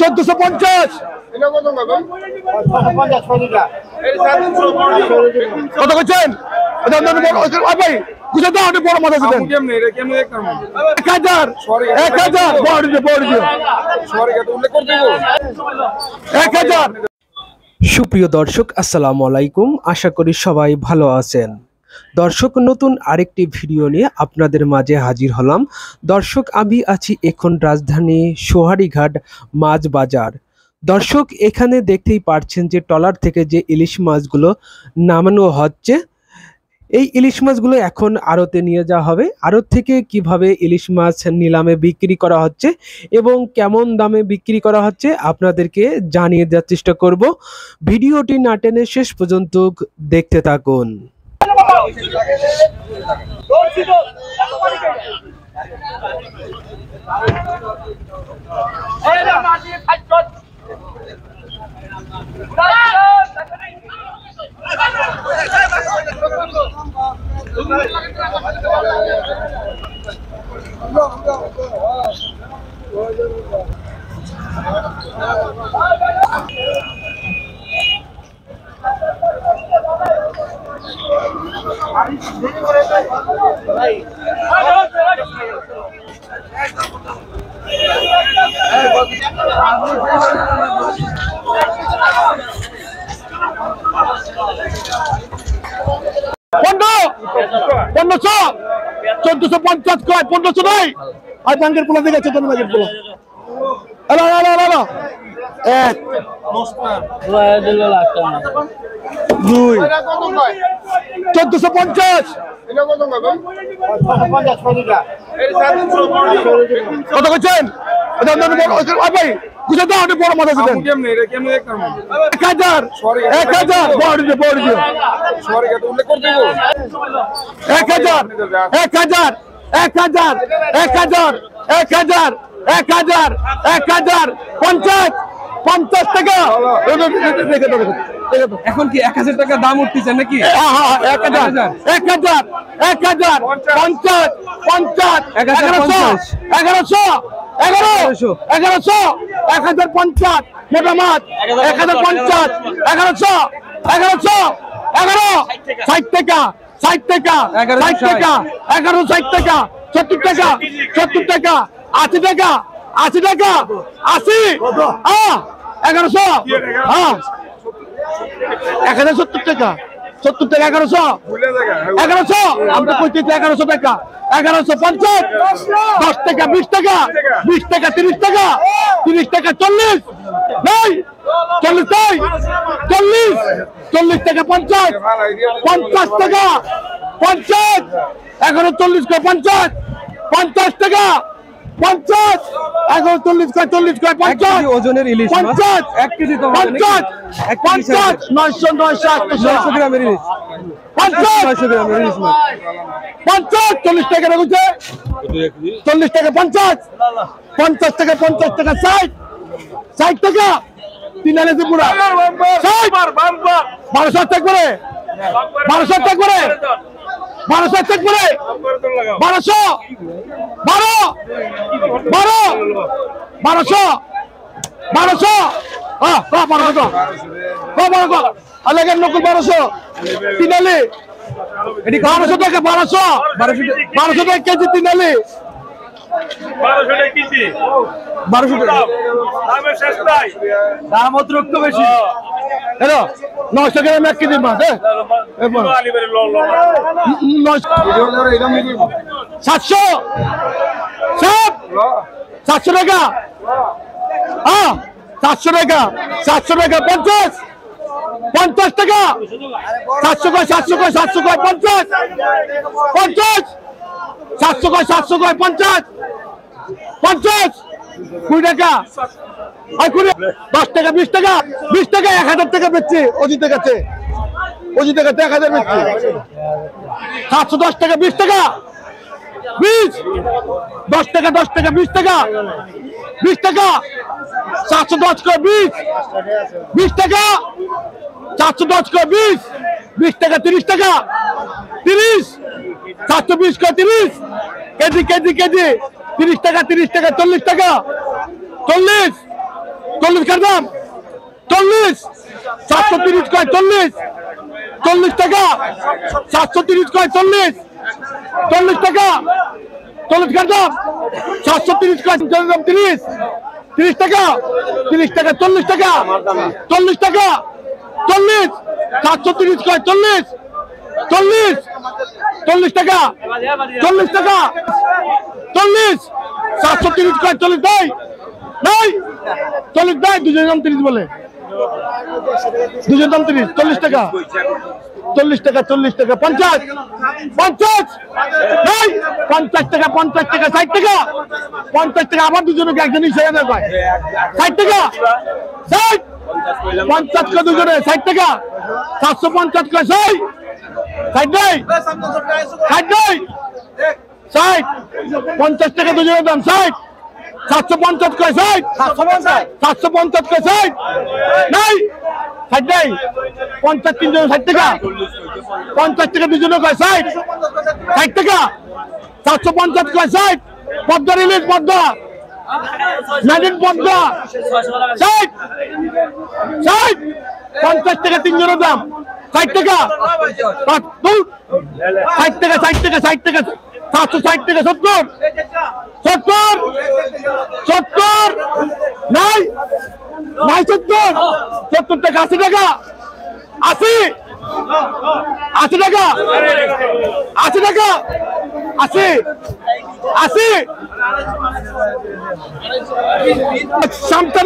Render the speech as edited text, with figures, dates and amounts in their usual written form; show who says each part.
Speaker 1: 1450 কত করছেন? ভাই বুঝে দাও, বড় মাথা দেন 1000 1000।
Speaker 2: সুপ্রিয় দর্শক, আসসালামু আলাইকুম। আশা করি সবাই ভালো আছেন। দর্শক, নতুন আরেকটি ভিডিও নিয়ে আপনাদের মাঝে হাজির হলাম। দর্শক, আমি আছি এখন রাজধানী সোহারীঘাট মাছ বাজার। দর্শক, এখানে দেখতেই পাচ্ছেন যে ট্রলার থেকে যে ইলিশ মাছগুলো নামানো হচ্ছে, এই ইলিশ মাছগুলো এখন আড়তে নিয়ে যাওয়া হবে। আড়ত থেকে কিভাবে ইলিশ মাছ নিলামে বিক্রি করা হচ্ছে এবং কেমন দামে বিক্রি করা হচ্ছে আপনাদেরকে জানিয়ে দেওয়ার চেষ্টা করব। ভিডিওটি না টেনে শেষ পর্যন্ত দেখতে থাকুন।
Speaker 1: কয় 1500 নয় আর ব্যাংকের পোলা দিকে চেতন ব্যাংকের পোলা হ্যালো হ্যালো হ্যালো 1 2 1450 কত করছেন? ভাই বুঝে দাও, বড় মাথা দেন 1000 50 টাকা।
Speaker 2: এখন কি 1000 টাকা দাম উঠতেছে নাকি?
Speaker 1: 1000 50 50 1100 1050 মোটা মাছ 1050 1100 60 টাকা 60 টাকা 1160 টাকা 70 টাকা 80 টাকা 80 টাকা 80 1100 1070 টাকা 70 টাকা 1100 আমরা কইতে 1100 টাকা 1150 10 টাকা 20 টাকা 20 টাকা 30 টাকা 30 টাকা 40 নাই 40 তাই 40 টাকা 50 টাকা 50 1140 কয় 50 টাকা 50 1140 কয় 40 কয় 50
Speaker 2: ওজনের ইলিশ মাছ 1 কেজি তো
Speaker 1: 50 900 গ্রামের ইলিশ 900 গ্রামের ইলিশ মাছ 50 40 টাকা রাখুছে 40 টাকা 50 টাকা 50 টাকা 60 টাকা তিনালে যে পুরা 1200 টাকা করে 1200 টাকা করে 1200 টাকা করে 1200 আলাগের নকুল 1200 তিনালে এটি 1200 টাকা 1200 টাকা কেজি তিনালে
Speaker 3: 1200 টাকা কেজি
Speaker 1: 1200 টাকা
Speaker 3: দামে শেষ নাই,
Speaker 1: দাম অতিরিক্ত বেশি। হ্যালো 900 গ্রাম 1 কেজি মাছ 700 700 টাকা 700 টাকা 50 টাকা 700 কয় 50 700 কয় 50 20 টাকা 10 টাকা 20 টাকা 1000 টাকা বেচছে অজিতের কাছে 1000 বেচছে 710 টাকা 20 টাকা 10 টাকা 20 টাকা 710 করে 20 টাকা 710 করে 20 টাকা 30 টাকা 720 করে 30 কেজি 30 টাকা 40 টাকা 40 40 কার দাম 40 730 কয় 40 40 টাকা 730 কয় 40 40 টাকা 40 কার দাম 730 কয় 30 30 টাকা 30 টাকা 40 টাকা 40 টাকা 40 730 কয় 40 40 40 টাকা 40 টাকা 40 730 কয় 40 দেয় নাই 40 দেয় দুজন দাম 30 বলে দুজন দাম 30 40 টাকা 40 টাকা 40 টাকা 50 50 নাই 50 টাকা 50 টাকা 60 টাকা 50 টাকা আবার দুজনকে একজনই ছেড়ে দেয় ভাই 60 টাকা 60 50 কা দুজনে 60 টাকা 750 কা 60 60 নাই 60 নাই 60 50 টাকা দুজনের দাম 60 750 কয় 60 750 কয় 60 নাই 60 নাই 50 তিনজন 60 টাকা 50 টাকা দুজনে কয় 60 60 টাকা 750 কয় 60 পদ্মা রিলিজ পদ্মা নাদিন পদ্মা 60 60 50 টাকা তিনজনের দাম 60 টাকা 60 টাকা 60 টাকা 60 টাকা 760 টাকা 70 70 70 নাই নাই 70 70 টাকা 80 টাকা 80 80 টাকা 80 টাকা 80 80 সামতান